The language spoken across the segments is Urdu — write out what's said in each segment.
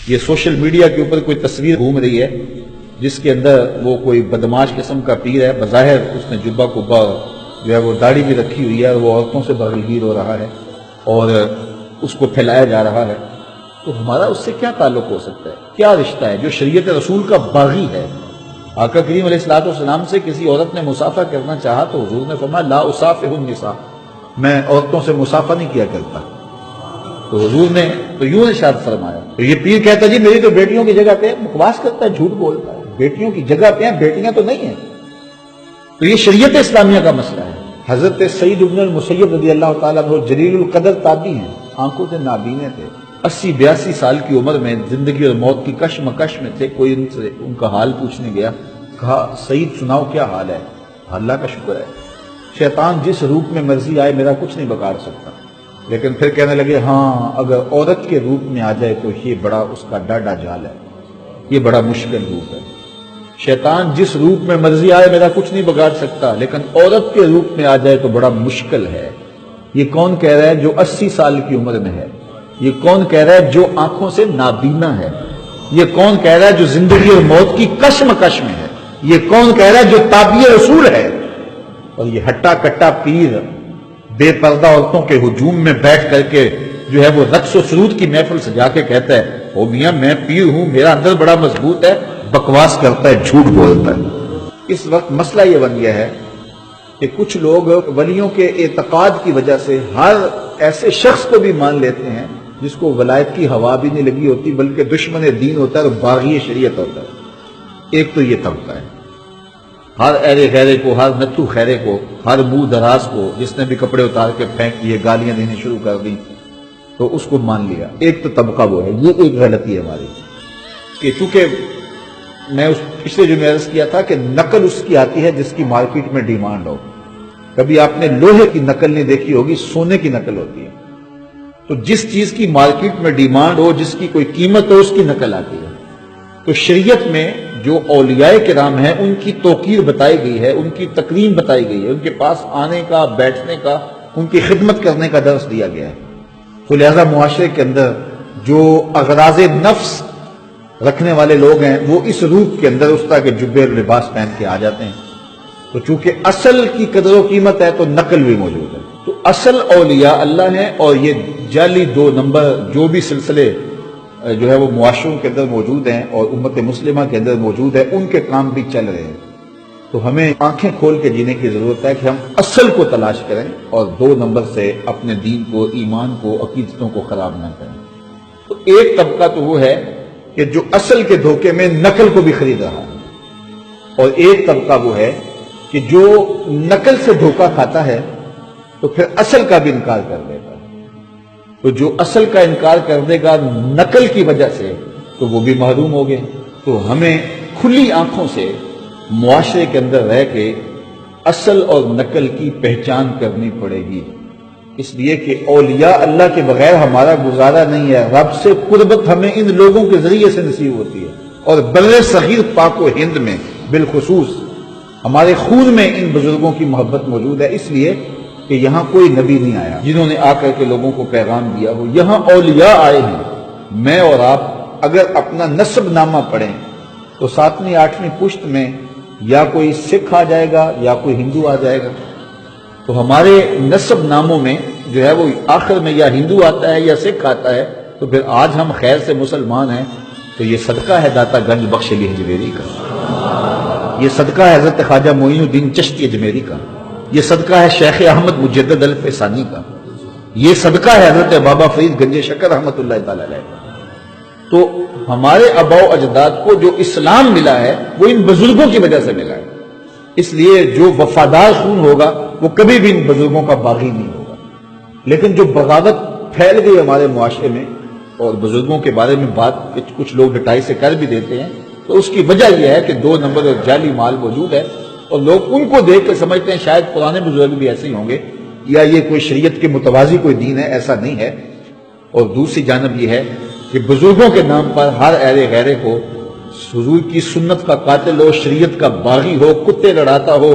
یہ سوشل میڈیا کے اوپر کوئی تصویر گھوم رہی ہے جس کے اندر وہ کوئی بدماش قسم کا پیر ہے، بظاہر اس نے جبہ کبا جو ہے وہ داڑھی بھی رکھی ہوئی ہے، اور وہ عورتوں سے بغلگیر ہو رہا ہے اور اس کو پھیلایا جا رہا ہے، تو ہمارا اس سے کیا تعلق ہو سکتا ہے؟ کیا رشتہ ہے جو شریعت رسول کا باغی ہے؟ آقا کریم علیہ الصلوۃ والسلام سے کسی عورت نے مسافہ کرنا چاہا تو حضور نے فرمایا لا اصافح النساء، میں عورتوں سے مسافہ نہیں کیا کرتا۔ تو حضور نے تو یوں ارشاد فرمایا۔ تو یہ پیر کہتا جی میری تو بیٹیوں کی جگہ پہ، بکواس کرتا ہے، جھوٹ بولتا ہے، بیٹیوں کی جگہ پہ ہیں، بیٹیاں تو نہیں ہیں۔ تو یہ شریعت اسلامیہ کا مسئلہ ہے۔ حضرت سعید بن المسیب رضی اللہ تعالیٰ عنہ جلیل القدر تابعی ہیں، آنکھوں سے نابینے تھے، 80-82 سال کی عمر میں زندگی اور موت کی کشمکش میں تھے۔ کوئی ان کا حال پوچھنے گیا، کہا سعید سناؤ کیا حال ہے؟ اللہ کا شکر ہے، شیطان جس روپ میں مرضی آئے میرا کچھ نہیں بگاڑ سکتا۔ لیکن پھر کہنے لگے ہاں اگر عورت کے روپ میں آ جائے تو یہ بڑا اس کا ڈاڈا جال ہے، یہ بڑا مشکل روپ ہے۔ شیطان جس روپ میں مرضی آئے میرا کچھ نہیں بگاڑ سکتا، لیکن عورت کے روپ میں آ جائے تو بڑا مشکل ہے۔ یہ کون کہہ رہا ہے جو 80 سال کی عمر میں ہے؟ یہ کون کہہ رہا ہے جو آنکھوں سے نابینا ہے؟ یہ کون کہہ رہا ہے جو زندگی اور موت کی کشمکش میں ہے؟ یہ کون کہہ رہا ہے جو تابع رسول ہے؟ اور یہ ہٹا کٹا پیر بے پردہ عورتوں کے ہجوم میں بیٹھ کر کے جو ہے وہ رقص و سرود کی محفل سجا کے کہتا ہے او میاں میں پیر ہوں، میرا اندر بڑا مضبوط ہے، بکواس کرتا ہے، جھوٹ بولتا ہے۔ اس وقت مسئلہ یہ بن گیا ہے کہ کچھ لوگ ولیوں کے اعتقاد کی وجہ سے ہر ایسے شخص کو بھی مان لیتے ہیں جس کو ولایت کی ہوا بھی نہیں لگی ہوتی، بلکہ دشمن دین ہوتا ہے اور باغی شریعت ہوتا ہے۔ ایک تو یہ طبقہ ہے، ہر ایرے غیرے کو، ہر نتو خیرے کو، ہر منہ دراز کو، جس نے بھی کپڑے اتار کے پھینک دیے، گالیاں دینی شروع کر دیں تو اس کو مان لیا۔ ایک تو طبقہ وہ ہے، یہ ایک غلطی ہے ہماری کہ چونکہ میں اس پچھلے جو میں عرض کیا تھا کہ نقل اس کی آتی ہے جس کی مارکیٹ میں ڈیمانڈ ہو۔ کبھی آپ نے لوہے کی نقل نہیں دیکھی ہوگی، سونے کی نقل ہوتی ہے۔ تو جس چیز کی مارکیٹ میں ڈیمانڈ ہو، جس کی کوئی قیمت ہو، اس کی نقل آتی ہے۔ تو شریعت میں جو اولیاء کرام ہیں ان کی توقیر بتائی گئی ہے، ان کی تکریم بتائی گئی ہے، ان کے پاس آنے کا، بیٹھنے کا، ان کی خدمت کرنے کا درس دیا گیا ہے۔ تو لہذا معاشرے کے اندر جو اغراض نفس رکھنے والے لوگ ہیں وہ اس روپ کے اندر اس طرح کے جبے اور لباس پہن کے آ جاتے ہیں۔ تو چونکہ اصل کی قدر و قیمت ہے تو نقل بھی موجود ہے۔ تو اصل اولیاء اللہ ہیں، اور یہ جعلی 2 نمبر جو بھی سلسلے جو ہے وہ معاشروں کے اندر موجود ہیں اور امت مسلمہ کے اندر موجود ہے، ان کے کام بھی چل رہے ہیں۔ تو ہمیں آنکھیں کھول کے جینے کی ضرورت ہے کہ ہم اصل کو تلاش کریں اور 2 نمبر سے اپنے دین کو، ایمان کو، عقیدتوں کو خراب نہ کریں۔ تو ایک طبقہ تو وہ ہے کہ جو اصل کے دھوکے میں نقل کو بھی خرید رہا ہے، اور ایک طبقہ وہ ہے کہ جو نقل سے دھوکہ کھاتا ہے تو پھر اصل کا بھی انکار کر دیتا ہے۔ تو جو اصل کا انکار کر دے گا نقل کی وجہ سے تو وہ بھی محروم ہو گئے۔ تو ہمیں کھلی آنکھوں سے معاشرے کے اندر رہ کے اصل اور نقل کی پہچان کرنی پڑے گی، اس لیے کہ اولیاء اللہ کے بغیر ہمارا گزارا نہیں ہے۔ رب سے قربت ہمیں ان لوگوں کے ذریعے سے نصیب ہوتی ہے، اور بر صغیر پاک و ہند میں بالخصوص ہمارے خون میں ان بزرگوں کی محبت موجود ہے، اس لیے کہ یہاں کوئی نبی نہیں آیا جنہوں نے آ کر کے لوگوں کو پیغام دیا ہو، یہاں اولیاء آئے ہیں۔ میں اور آپ اگر اپنا نسب نامہ پڑھیں تو 7ویں 8ویں پشت میں یا کوئی سکھ آ جائے گا یا کوئی ہندو آ جائے گا۔ تو ہمارے نسب ناموں میں جو ہے وہ آخر میں یا ہندو آتا ہے یا سکھ آتا ہے، تو پھر آج ہم خیر سے مسلمان ہیں تو یہ صدقہ ہے داتا گنج بخش علی حجویری کا، یہ صدقہ ہے حضرت خواجہ معین الدین چشتی اجمیری کا، یہ صدقہ ہے شیخ احمد مجدد الفسانی کا، یہ صدقہ ہے حضرت بابا فرید گنج شکر رحمۃ اللہ تعالی علیہ کا۔ تو ہمارے آباء و اجداد کو جو اسلام ملا ہے وہ ان بزرگوں کی وجہ سے ملا ہے، اس لیے جو وفادار خون ہوگا وہ کبھی بھی ان بزرگوں کا باغی نہیں ہوگا۔ لیکن جو بغاوت پھیل گئی ہمارے معاشرے میں اور بزرگوں کے بارے میں بات کچھ لوگ ڈٹائی سے کر بھی دیتے ہیں، تو اس کی وجہ یہ ہے کہ 2 نمبر اور جعلی مال موجود ہے، اور لوگ ان کو دیکھ کے سمجھتے ہیں شاید پرانے بزرگ بھی ایسے ہی ہوں گے، یا یہ کوئی شریعت کے متوازی کوئی دین ہے، ایسا نہیں ہے۔ اور دوسری جانب یہ ہے کہ بزرگوں کے نام پر ہر ایرے غیرے کو حضور کی سنت کا قاتل ہو، شریعت کا باغی ہو، کتے لڑاتا ہو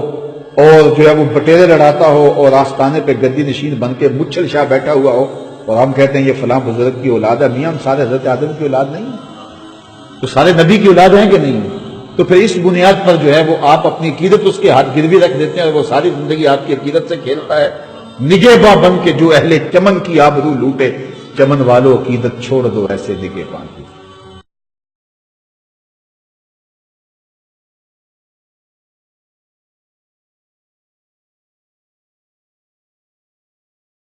اور جو ہے وہ بٹیرے لڑاتا ہو، اور آستانے پہ گدی نشین بن کے مچھل شاہ بیٹھا ہوا ہو، اور ہم کہتے ہیں یہ فلاں بزرگ کی اولاد ہے۔ میاں ہم سارے حضرت آدم کی اولاد نہیں ہیں، تو سارے نبی کی اولاد ہیں کہ نہیں؟ تو پھر اس بنیاد پر جو ہے وہ آپ اپنی عقیدت اس کے ہاتھ گروی رکھ دیتے ہیں اور وہ ساری زندگی آپ کی عقیدت سے کھیلتا ہے. نگہباں بن کے جو اہل چمن کی آبرو لوٹے، چمن والو عقیدت چھوڑ دو ایسے نگہباں کی.